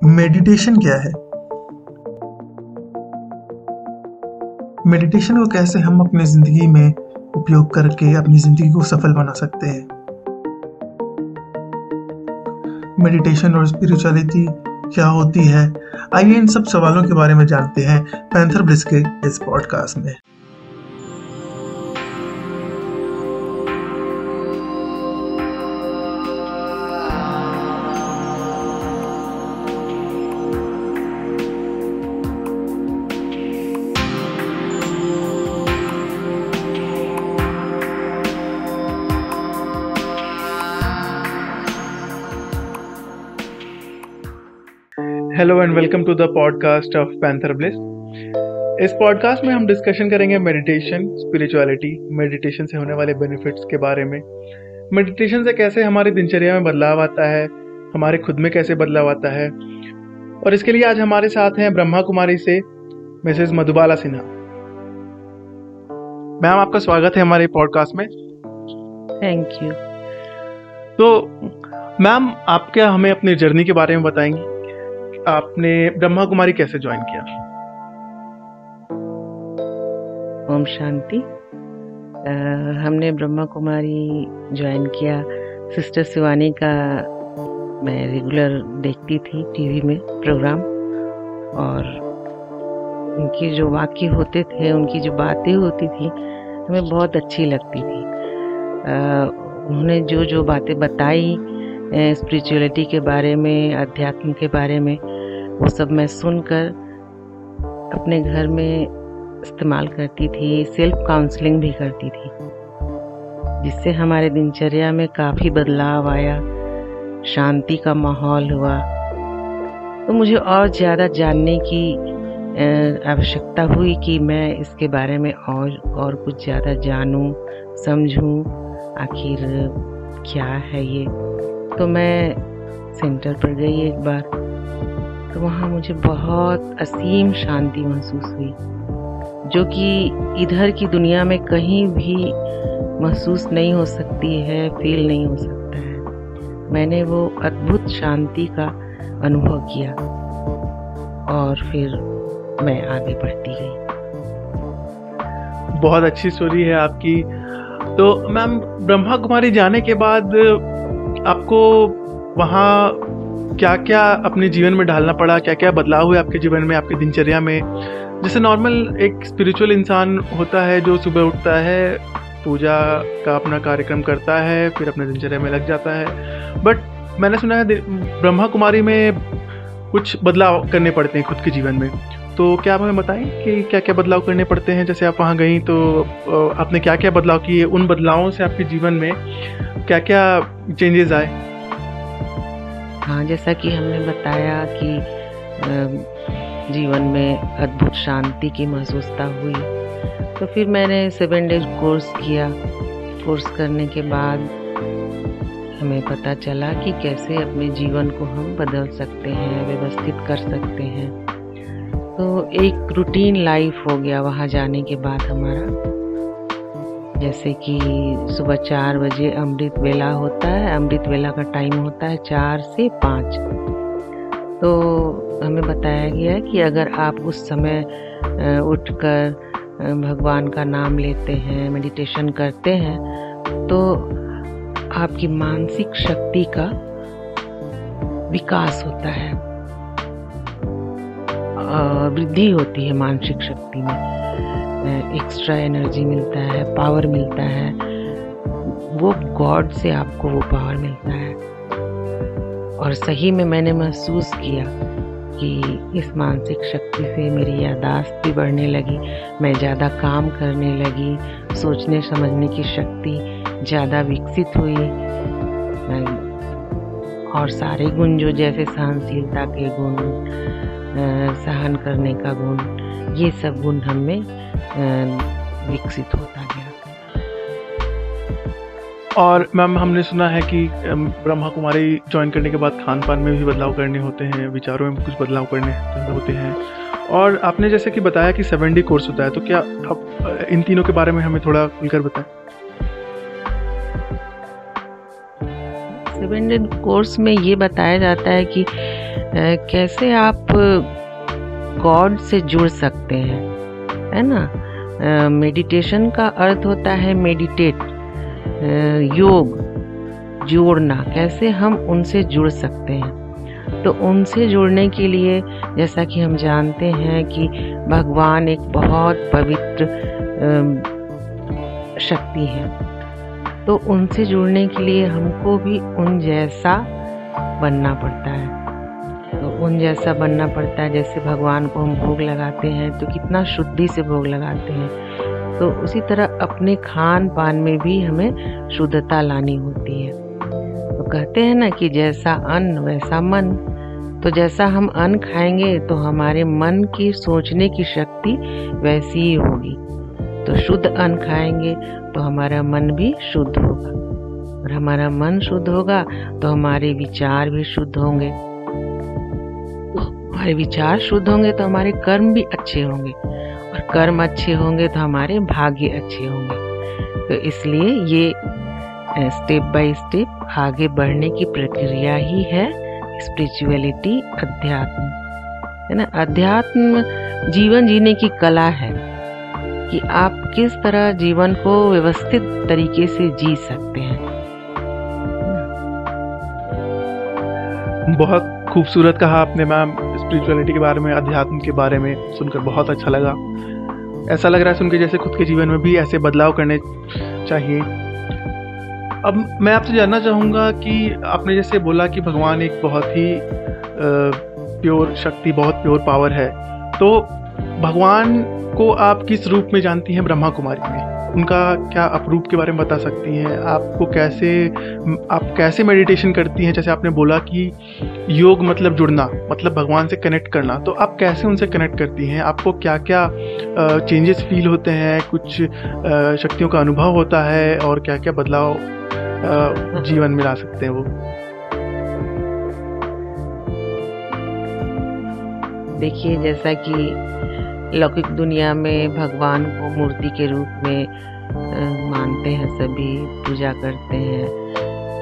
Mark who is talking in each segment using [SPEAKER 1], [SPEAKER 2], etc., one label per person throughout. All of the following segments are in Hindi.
[SPEAKER 1] मेडिटेशन क्या है? मेडिटेशन को कैसे हम अपनी ज़िंदगी में उपयोग करके अपनी ज़िंदगी को सफल बना सकते हैं? मेडिटेशन और स्पिरिचुअलिटी क्या होती है? आइए इन सब सवालों के बारे में जानते हैं पैंथर ब्लिस के इस पॉडकास्ट में। Hello and welcome to the podcast of Panther Bliss. इस पॉडकास्ट में हम डिस्कशन करेंगे मेडिटेशन, स्पिरिचुअलिटी, मेडिटेशन से होने वाले बेनिफिट्स के बारे में, मेडिटेशन से कैसे हमारी दिनचर्या में बदलाव आता है, हमारे खुद में कैसे बदलाव आता है। और इसके लिए आज हमारे साथ हैं ब्रह्मा कुमारी से मिसेस मधुबाला सिन्हा। मैम, आपका स्वागत है हमारे पॉडकास्ट में।
[SPEAKER 2] Thank you.
[SPEAKER 1] तो मैम, आप क्या हमें अपनी जर्नी के बारे में बताएंगी? आपने ब्रह्मा कुमारी कैसे ज्वाइन किया?
[SPEAKER 2] ओम शांति। हमने ब्रह्मा कुमारी ज्वाइन किया, सिस्टर शिवानी का मैं रेगुलर देखती थी टीवी में प्रोग्राम, और उनके जो वाक्य होते थे, उनकी जो बातें होती थी, हमें बहुत अच्छी लगती थी। उन्होंने जो जो बातें बताई स्पिरिचुअलिटी के बारे में, अध्यात्म के बारे में, वो सब मैं सुनकर अपने घर में इस्तेमाल करती थी। सेल्फ काउंसलिंग भी करती थी, जिससे हमारे दिनचर्या में काफ़ी बदलाव आया, शांति का माहौल हुआ। तो मुझे और ज़्यादा जानने की आवश्यकता हुई कि मैं इसके बारे में और कुछ ज़्यादा जानूं, समझूं, आखिर क्या है ये। तो मैं सेंटर पर गई एक बार, तो वहाँ मुझे बहुत असीम शांति महसूस हुई, जो कि इधर की दुनिया में कहीं भी महसूस नहीं हो सकती है, फील नहीं हो सकता है। मैंने वो अद्भुत शांति का अनुभव किया और फिर मैं आगे बढ़ती गई।
[SPEAKER 1] बहुत अच्छी स्टोरी है आपकी। तो मैम, ब्रह्मा कुमारी जाने के बाद आपको वहाँ क्या क्या अपने जीवन में ढालना पड़ा, क्या क्या बदलाव हुए आपके जीवन में, आपकी दिनचर्या में? जैसे नॉर्मल एक स्पिरिचुअल इंसान होता है जो सुबह उठता है, पूजा का अपना कार्यक्रम करता है, फिर अपने दिनचर्या में लग जाता है। बट मैंने सुना है ब्रह्मा कुमारी में कुछ बदलाव करने पड़ते हैं खुद के जीवन में। तो क्या आप हमें बताएं कि क्या क्या बदलाव करने पड़ते हैं? जैसे आप वहाँ गई तो आपने क्या क्या बदलाव किए, उन बदलावों से आपके जीवन में क्या क्या चेंजेस आए?
[SPEAKER 2] हाँ, जैसा कि हमने बताया कि जीवन में अद्भुत शांति की महसूसता हुई, तो फिर मैंने 7 डेज कोर्स किया। कोर्स करने के बाद हमें पता चला कि कैसे अपने जीवन को हम बदल सकते हैं, व्यवस्थित कर सकते हैं। तो एक रूटीन लाइफ हो गया वहाँ जाने के बाद हमारा। जैसे कि सुबह 4 बजे अमृत वेला होता है, अमृत वेला का टाइम होता है 4 से 5। तो हमें बताया गया है कि अगर आप उस समय उठकर भगवान का नाम लेते हैं, मेडिटेशन करते हैं, तो आपकी मानसिक शक्ति का विकास होता है, वृद्धि होती है मानसिक शक्ति में, एक्स्ट्रा एनर्जी मिलता है, पावर मिलता है। वो गॉड से आपको वो पावर मिलता है। और सही में मैंने महसूस किया कि इस मानसिक शक्ति से मेरी याददाश्त भी बढ़ने लगी, मैं ज़्यादा काम करने लगी, सोचने समझने की शक्ति ज़्यादा विकसित हुई। और सारे गुण जो जैसे सहनशीलता के गुण, सहन करने का गुण, ये सब गुण हमें विकसित होता गया।
[SPEAKER 1] और मैम, हमने सुना है कि ब्रह्मा कुमारी ज्वाइन करने के बाद खान पान में भी बदलाव करने होते हैं, विचारों में कुछ बदलाव करने होते हैं। और आपने जैसे कि बताया कि 7 डे कोर्स होता है, तो क्या आप इन तीनों के बारे में हमें थोड़ा खुलकर बताएं?
[SPEAKER 2] 7 दिन कोर्स में ये बताया जाता है कि कैसे आप गॉड से जुड़ सकते हैं, है ना। मेडिटेशन का अर्थ होता है मेडिटेट, योग, जोड़ना, कैसे हम उनसे जुड़ सकते हैं। तो उनसे जुड़ने के लिए जैसा कि हम जानते हैं कि भगवान एक बहुत पवित्र शक्ति है, तो उनसे जुड़ने के लिए हमको भी उन जैसा बनना पड़ता है। तो उन जैसा बनना पड़ता है, जैसे भगवान को हम भोग लगाते हैं तो कितना शुद्धि से भोग लगाते हैं, तो उसी तरह अपने खान पान में भी हमें शुद्धता लानी होती है। तो कहते हैं ना कि जैसा अन्न वैसा मन, तो जैसा हम अन्न खाएंगे तो हमारे मन की सोचने की शक्ति वैसी ही होगी। तो शुद्ध अन्न खाएंगे तो हमारा मन भी शुद्ध होगा, और हमारा मन शुद्ध होगा तो हमारे विचार भी शुद्ध होंगे। तो हमारे विचार शुद्ध होंगे तो हमारे कर्म भी अच्छे होंगे, और कर्म अच्छे होंगे तो हमारे भाग्य अच्छे होंगे। तो इसलिए ये स्टेप बाय स्टेप आगे बढ़ने की प्रक्रिया ही है स्पिरिचुअलिटी, अध्यात्म, है ना। अध्यात्म जीवन जीने की कला है कि आप किस तरह जीवन को व्यवस्थित तरीके से जी सकते हैं।
[SPEAKER 1] बहुत खूबसूरत कहा आपने मैम, स्पिरिचुअलिटी के बारे में, अध्यात्म के बारे में सुनकर बहुत अच्छा लगा। ऐसा लग रहा है सुन के जैसे खुद के जीवन में भी ऐसे बदलाव करने चाहिए। अब मैं आपसे जानना चाहूँगा कि आपने जैसे बोला कि भगवान एक बहुत ही प्योर शक्ति, बहुत प्योर पावर है, तो भगवान को आप किस रूप में जानती हैं ब्रह्मा कुमारी में? उनका क्या आप रूप के बारे में बता सकती हैं? आप कैसे मेडिटेशन करती हैं? जैसे आपने बोला कि योग मतलब जुड़ना, मतलब भगवान से कनेक्ट करना, तो आप कैसे उनसे कनेक्ट करती हैं? आपको क्या क्या चेंजेस फील होते हैं? कुछ शक्तियों का अनुभव होता है, और क्या क्या बदलाव जीवन में ला सकते हैं वो?
[SPEAKER 2] देखिए, जैसा कि लौकिक दुनिया में भगवान को मूर्ति के रूप में मानते हैं, सभी पूजा करते हैं,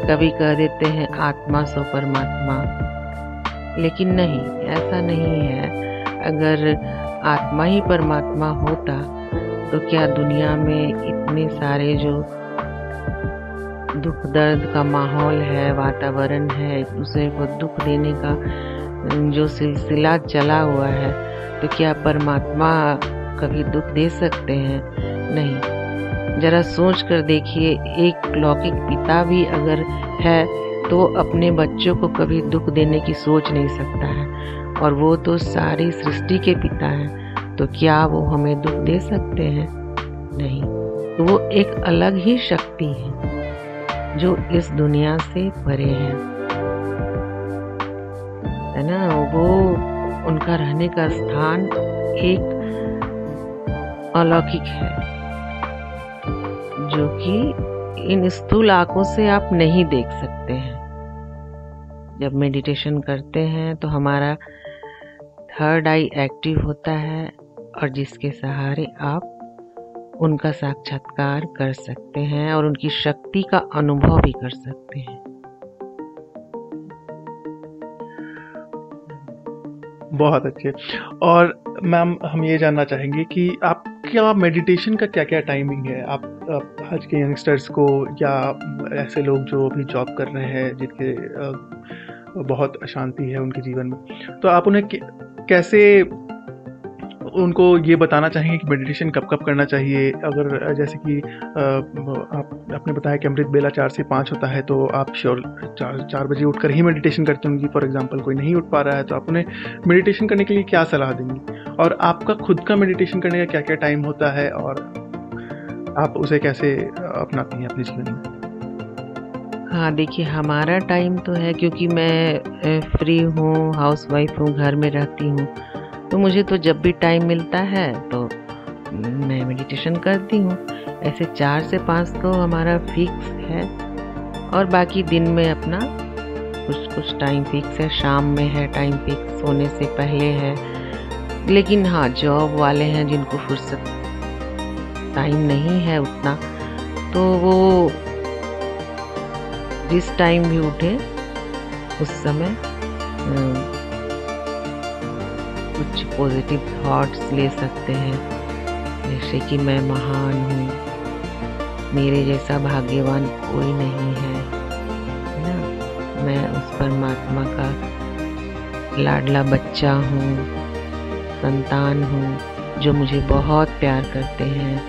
[SPEAKER 2] कभी कह देते हैं आत्मा सो परमात्मा, लेकिन नहीं, ऐसा नहीं है। अगर आत्मा ही परमात्मा होता तो क्या दुनिया में इतने सारे जो दुख दर्द का माहौल है, वातावरण है, एक दूसरे को दुख देने का जो सिलसिला चला हुआ है, तो क्या परमात्मा कभी दुख दे सकते हैं? नहीं। जरा सोच कर देखिए, एक लौकिक पिता भी अगर है तो अपने बच्चों को कभी दुख देने की सोच नहीं सकता है, और वो तो सारी सृष्टि के पिता हैं, तो क्या वो हमें दुख दे सकते हैं? नहीं। तो वो एक अलग ही शक्ति है जो इस दुनिया से परे है ना। वो उनका रहने का स्थान एक अलौकिक है, जो कि इन स्थूल आंखों से आप नहीं देख सकते हैं। जब मेडिटेशन करते हैं तो हमारा थर्ड आई एक्टिव होता है, और जिसके सहारे आप उनका साक्षात्कार कर सकते हैं और उनकी शक्ति का अनुभव भी कर सकते हैं।
[SPEAKER 1] बहुत अच्छे। और मैम, हम ये जानना चाहेंगे कि आपका मेडिटेशन का क्या क्या टाइमिंग है? आप आज के यंगस्टर्स को, या ऐसे लोग जो अभी जॉब कर रहे हैं, जिनके बहुत अशांति है उनके जीवन में, तो आप उन्हें कैसे उनको ये बताना चाहेंगे कि मेडिटेशन कब कब करना चाहिए? अगर जैसे कि आपने बताया कि अमृत बेला 4 से 5 होता है, तो आप श्योर 4 बजे उठकर ही मेडिटेशन करते होंगी। फॉर एग्जांपल कोई नहीं उठ पा रहा है, तो आप उन्हें मेडिटेशन करने के लिए क्या सलाह देंगी? और आपका खुद का मेडिटेशन करने का क्या क्या टाइम होता है, और आप उसे कैसे अपनाती हैं अपने जीवन में?
[SPEAKER 2] हाँ, देखिए, हमारा टाइम तो है, क्योंकि मैं फ्री हूँ, हाउस वाइफ हूँ, घर में रहती हूँ, तो मुझे तो जब भी टाइम मिलता है तो मैं मेडिटेशन करती हूँ। ऐसे 4 से 5 तो हमारा फिक्स है, और बाकी दिन में अपना कुछ टाइम फिक्स है, शाम में है टाइम फिक्स, सोने से पहले है। लेकिन हाँ, जॉब वाले हैं जिनको फुर्सत टाइम नहीं है उतना, तो वो जिस टाइम भी उठे उस समय कुछ पॉजिटिव थॉट्स ले सकते हैं, जैसे कि मैं महान हूँ, मेरे जैसा भाग्यवान कोई नहीं है ना, मैं उस परमात्मा का लाडला बच्चा हूँ, संतान हूँ जो मुझे बहुत प्यार करते हैं,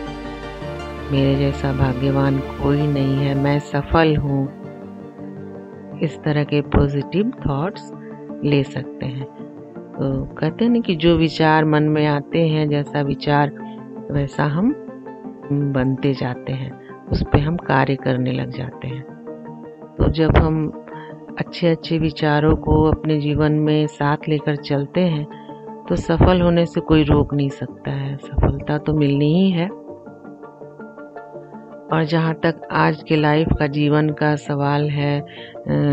[SPEAKER 2] मेरे जैसा भाग्यवान कोई नहीं है, मैं सफल हूँ। इस तरह के पॉजिटिव थॉट्स ले सकते हैं। तो कहते हैं ना कि जो विचार मन में आते हैं, जैसा विचार वैसा हम बनते जाते हैं, उस पे हम कार्य करने लग जाते हैं। तो जब हम अच्छे अच्छे विचारों को अपने जीवन में साथ लेकर चलते हैं तो सफल होने से कोई रोक नहीं सकता है, सफलता तो मिलनी ही है। और जहाँ तक आज के लाइफ का, जीवन का सवाल है,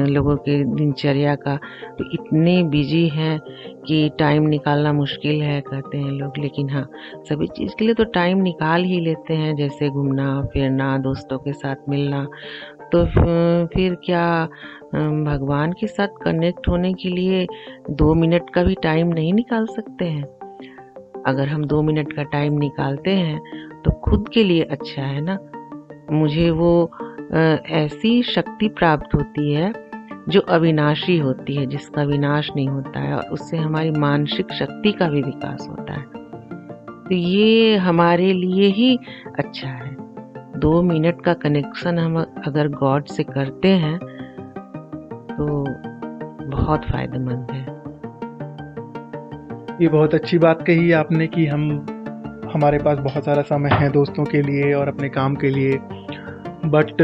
[SPEAKER 2] लोगों के दिनचर्या का, तो इतने बिजी हैं कि टाइम निकालना मुश्किल है कहते हैं लोग, लेकिन हाँ, सभी चीज़ के लिए तो टाइम निकाल ही लेते हैं, जैसे घूमना फिरना, दोस्तों के साथ मिलना। तो फिर क्या भगवान के साथ कनेक्ट होने के लिए 2 मिनट का भी टाइम नहीं निकाल सकते हैं? अगर हम 2 मिनट का टाइम निकालते हैं तो खुद के लिए अच्छा है ना। मुझे वो ऐसी शक्ति प्राप्त होती है जो अविनाशी होती है, जिसका विनाश नहीं होता है, और उससे हमारी मानसिक शक्ति का भी विकास होता है। तो ये हमारे लिए ही अच्छा है। 2 मिनट का कनेक्शन हम अगर गॉड से करते हैं तो बहुत फायदेमंद है।
[SPEAKER 1] ये बहुत अच्छी बात कही आपने कि हमारे पास बहुत सारा समय है दोस्तों के लिए और अपने काम के लिए, बट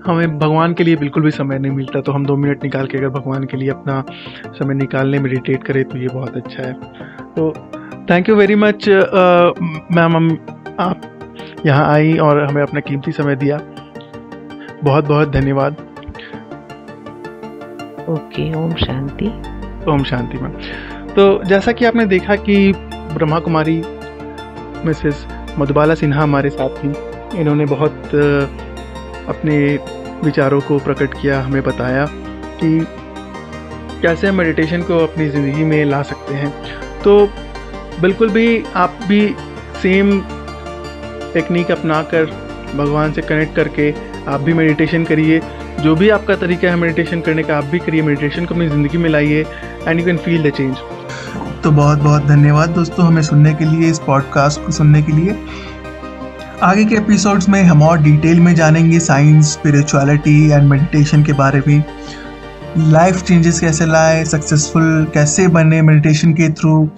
[SPEAKER 1] हमें भगवान के लिए बिल्कुल भी समय नहीं मिलता। तो हम 2 मिनट निकाल के अगर भगवान के लिए अपना समय निकालने, मेडिटेट करें तो ये बहुत अच्छा है। तो thank you very much ma'am, आप यहाँ आई और हमें अपना कीमती समय दिया, बहुत बहुत धन्यवाद।
[SPEAKER 2] ओके, ओम शांति।
[SPEAKER 1] ओम शांति मैम। तो जैसा कि आपने देखा कि ब्रह्मा कुमारी मिसेस मधुबाला सिन्हा हमारे साथ थी। इन्होंने बहुत अपने विचारों को प्रकट किया, हमें बताया कि कैसे हम मेडिटेशन को अपनी ज़िंदगी में ला सकते हैं। तो बिल्कुल भी आप भी सेम टेक्निक अपनाकर भगवान से कनेक्ट करके आप भी मेडिटेशन करिए। जो भी आपका तरीका है मेडिटेशन करने का, आप भी करिए, मेडिटेशन को अपनी ज़िंदगी में लाइए and you can feel the change.
[SPEAKER 3] तो बहुत बहुत धन्यवाद दोस्तों हमें सुनने के लिए, इस पॉडकास्ट को सुनने के लिए। आगे के एपिसोड्स में हम और डिटेल में जानेंगे साइंस, स्पिरिचुअलिटी एंड मेडिटेशन के बारे में। लाइफ चेंजेस कैसे लाए, सक्सेसफुल कैसे बने मेडिटेशन के थ्रू,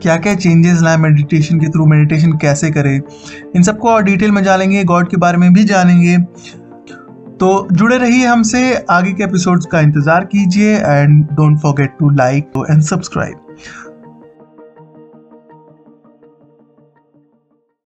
[SPEAKER 3] क्या क्या चेंजेस लाए मेडिटेशन के थ्रू, मेडिटेशन कैसे करें, इन सबको और डिटेल में जानेंगे। गॉड के बारे में भी जानेंगे। तो जुड़े रहिए हमसे, आगे के एपिसोड्स का इंतज़ार कीजिए and don't forget to like and subscribe.